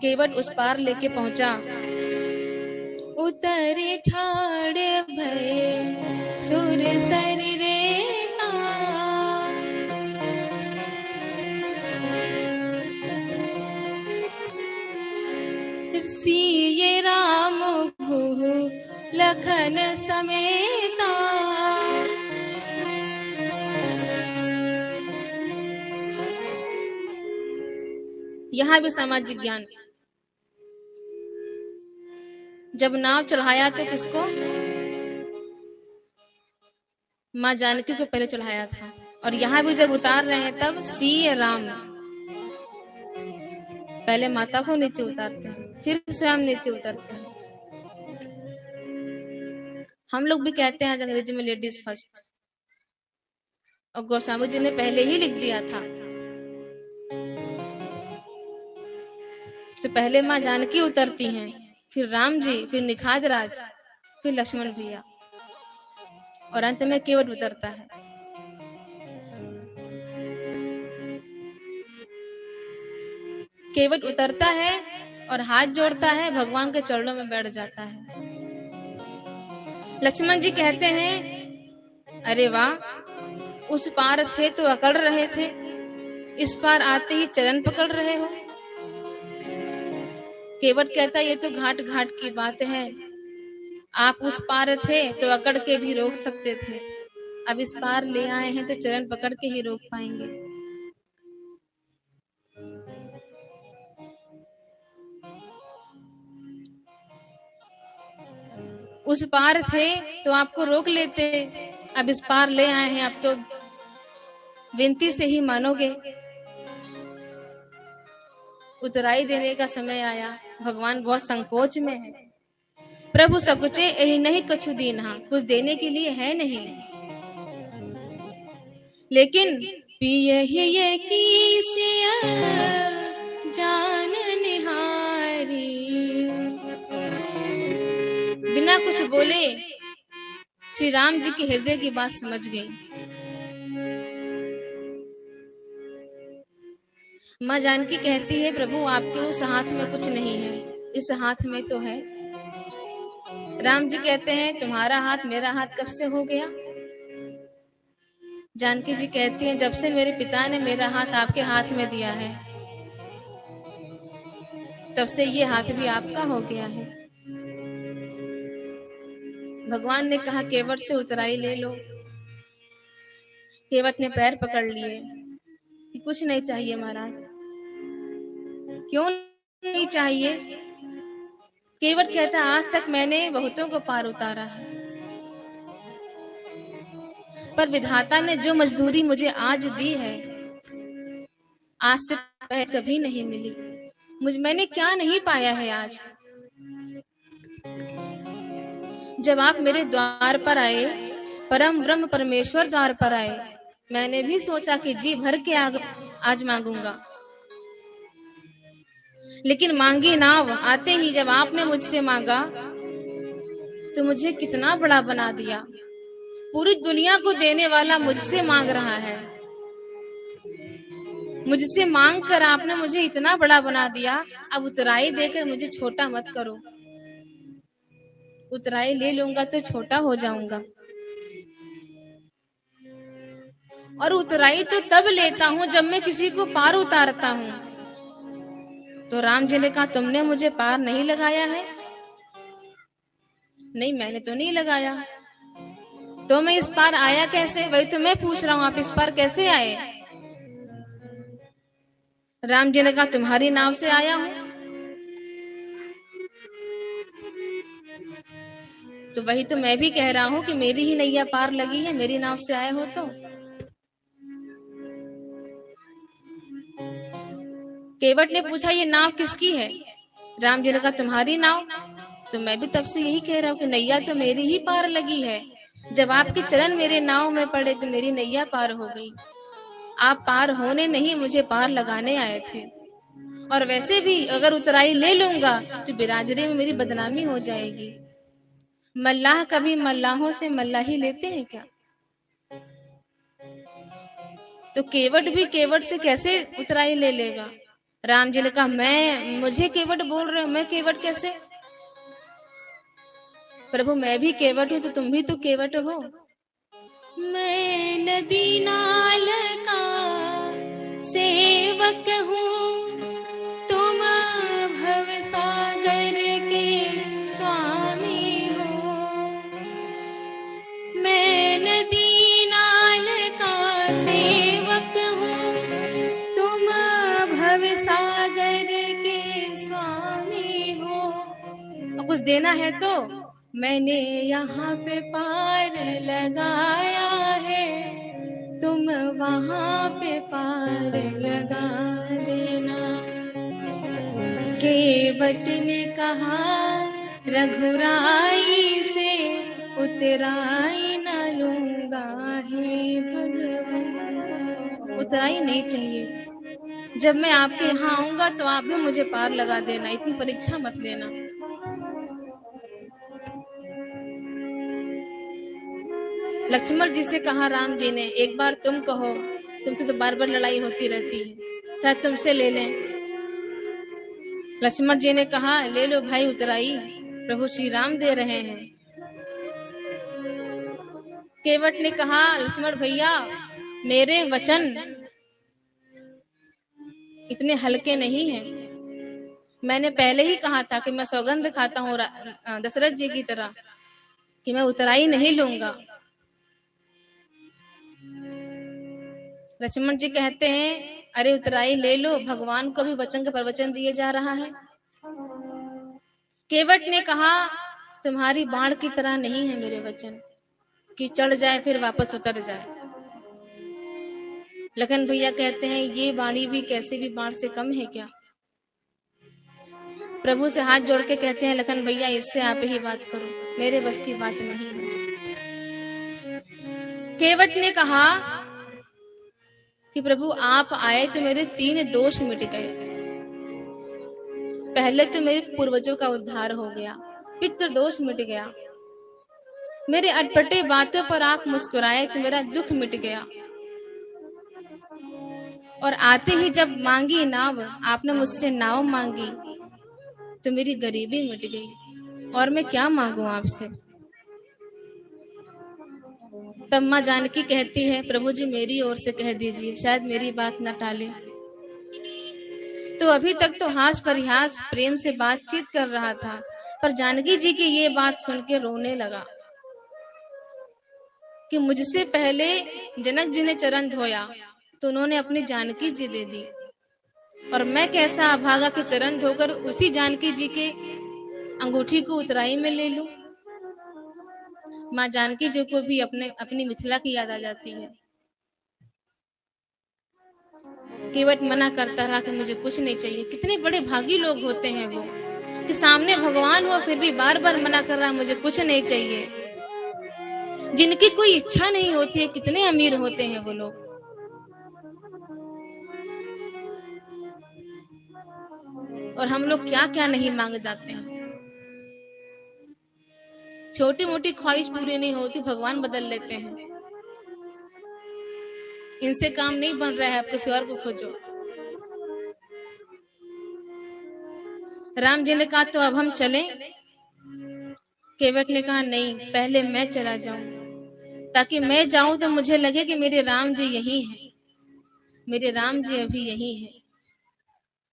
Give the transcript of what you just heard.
केवट उस पार लेके पहुंचा। उतरे ठाड़े भये सुर सरी रेखा, सिये राम गुहु लखन समेता। यहाँ भी सामाजिक ज्ञान। जब नाव चढ़ाया तो किसको? माँ जानकी को पहले चढ़ाया था, और यहाँ भी जब उतार रहे हैं तब सिये राम, पहले माता को नीचे उतारते हैं फिर स्वयं नीचे उतरते हैं। हम लोग भी कहते हैं अंग्रेजी में लेडीज फर्स्ट, और गोस्वामी जी ने पहले ही लिख दिया था। तो पहले माँ जानकी उतरती हैं, फिर राम जी, फिर निखाज राज, फिर लक्ष्मण भैया, और अंत में केवट उतरता है। केवट उतरता है और हाथ जोड़ता है, भगवान के चरणों में बैठ जाता है। लक्ष्मण जी कहते हैं, अरे वाह, उस पार थे तो अकड़ रहे थे, इस पार आते ही चरण पकड़ रहे हो। केवट कहता है, ये तो घाट घाट की बात है, आप उस पार थे तो अकड़ के भी रोक सकते थे, अब इस पार ले आए हैं तो चरण पकड़ के ही रोक पाएंगे। उस पार थे तो आपको रोक लेते, अब इस पार ले आए हैं, अब तो विनती से ही मानोगे। उतराई देने का समय आया, भगवान बहुत संकोच में है। प्रभु सकुचे यही नहीं कछु दीन्हा, कुछ देने के लिए है नहीं, लेकिन पिए ही ये की सिया जान निहारी। बिना कुछ बोले श्री राम जी के हृदय की बात समझ गई। माँ जानकी कहती है, प्रभु आपके उस हाथ में कुछ नहीं है, इस हाथ में तो है। राम जी कहते हैं, तुम्हारा हाथ मेरा हाथ कब से हो गया? जानकी जी कहती हैं, जब से मेरे पिता ने मेरा हाथ आपके हाथ में दिया है, तब से ये हाथ भी आपका हो गया है। भगवान ने कहा, केवट से उतराई ले लो। केवट ने पैर पकड़ लिए कि कुछ नहीं चाहिए महाराज। क्यों नहीं चाहिए? केवट कहता, आज तक मैंने बहुतों को पार उतारा है, पर विधाता ने जो मजदूरी मुझे आज दी है, आज से पहले कभी नहीं मिली। मैंने क्या नहीं पाया है आज। जब आप मेरे द्वार पर आए, परम ब्रह्म परमेश्वर द्वार पर आए, मैंने भी सोचा कि जी भर के आज मांगूंगा, लेकिन मांगी नाव आते ही जब आपने मुझसे मांगा तो मुझे कितना बड़ा बना दिया। पूरी दुनिया को देने वाला मुझसे मांग रहा है, मुझसे मांग कर आपने मुझे इतना बड़ा बना दिया। अब उतराई देकर मुझे छोटा मत करो, उतराई ले लूंगा तो छोटा हो जाऊंगा, और उतराई तो तब लेता हूं जब मैं किसी को पार उतारता हूं। तो राम जी ने कहा, तुमने मुझे पार नहीं लगाया है? नहीं, मैंने तो नहीं लगाया। तो मैं इस पार आया कैसे? वही तो मैं पूछ रहा हूं, आप इस पार कैसे आए? राम जी ने कहा, तुम्हारी नाव से आया हूं। तो वही तो मैं भी कह रहा हूं कि मेरी ही नैया पार लगी है, मेरी नाव से आए हो तो। केवट ने पूछा, ये नाव किसकी है? राम जी ने कहा, तुम्हारी नाव। तो मैं भी तब से यही कह रहा हूं कि नैया तो मेरी ही पार लगी है। जब आपके चरण मेरे नाव में पड़े तो मेरी नैया पार हो गई। आप पार होने नहीं, मुझे पार लगाने आए थे। और वैसे भी अगर उतराई ले लूंगा तो बिरादरी में मेरी बदनामी हो जाएगी। मल्लाह कभी मल्लाहों से मल्लाही लेते हैं क्या? तो केवट भी केवट से कैसे उतराई ले लेगा? राम जी ने कहा, मुझे केवट बोल रहे हो, मैं केवट कैसे? प्रभु मैं भी केवट हूं तो तुम भी तो केवट हो। मैं नदी नाल का सेवक हूँ, तुम भव सागर के स्वामी हो। मैं नदी नाल का सेवक हूँ, तुम भव सागर के स्वामी हो। और कुछ देना है तो मैंने यहाँ पे पार लगाया है, तुम वहां पे पार लगा देना। केवट ने कहा, रघुराई से उतराई न लूंगा हे भगवन। उतराई नहीं चाहिए, जब मैं आपके यहाँ आऊंगा तो आप भी मुझे पार लगा देना, इतनी परीक्षा मत लेना। लक्ष्मण जी से कहा राम जी ने, एक बार तुम कहो, तुमसे तो बार बार लड़ाई होती रहती है, शायद तुमसे ले लें। लक्ष्मण जी ने कहा, ले लो भाई उतराई, प्रभु श्री राम दे रहे हैं। केवट ने कहा, लक्ष्मण भैया मेरे वचन इतने हल्के नहीं हैं। मैंने पहले ही कहा था कि मैं सौगंध खाता हूँ दशरथ जी की तरह कि मैं उतराई नहीं लूंगा। लक्ष्मण जी कहते हैं, अरे उतराई ले लो, भगवान को भी वचन का प्रवचन दिए जा रहा है। केवट ने कहा, तुम्हारी बाण की तरह नहीं है मेरे वचन कि चढ़ जाए फिर वापस उतर जाए। लखन भैया कहते हैं, ये बाणी भी कैसे भी बाण से कम है क्या? प्रभु से हाथ जोड़ के कहते हैं, लखन भैया इससे आप ही बात करो, मेरे बस की बात नहीं है। केवट ने कहा कि प्रभु आप आए तो मेरे 3 दोष मिट गए। पहले तो मेरे पूर्वजों का उद्धार हो गया, पितृ दोष मिट गया, मेरे अटपटे बातों पर आप मुस्कुराए तो मेरा दुख मिट गया, और आते ही जब मांगी नाव, आपने मुझसे नाव मांगी तो मेरी गरीबी मिट गई, और मैं क्या मांगू आपसे। तब माँ जानकी कहती है, प्रभु जी मेरी ओर से कह दीजिए, शायद मेरी बात न टाले। तो अभी तक तो हास परिहास प्रेम से बातचीत कर रहा था, पर जानकी जी की ये बात सुन के रोने लगा कि मुझसे पहले जनक जी ने चरण धोया तो उन्होंने अपनी जानकी जी दे दी, और मैं कैसा अभागा के चरण धोकर उसी जानकी जी के अंगूठी को उतराई में ले लूं। माँ जानकी जी को भी अपनी मिथिला की याद आ जाती है। केवट मना करता रहा कि मुझे कुछ नहीं चाहिए। कितने बड़े भागी लोग होते हैं वो कि सामने भगवान हुआ फिर भी बार बार मना कर रहा, मुझे कुछ नहीं चाहिए। जिनकी कोई इच्छा नहीं होती है, कितने अमीर होते हैं वो लोग। और हम लोग क्या क्या नहीं मांग जाते हैं। छोटी मोटी ख्वाहिश पूरी नहीं होती, भगवान बदल लेते हैं। इनसे काम नहीं बन रहा है, आप किसी और को खोजो। राम जी ने कहा, तो अब हम चलें? केवट ने कहा, नहीं, पहले मैं चला जाऊं, ताकि मैं जाऊं तो मुझे लगे कि मेरे राम जी यही हैं, मेरे राम जी अभी यही हैं।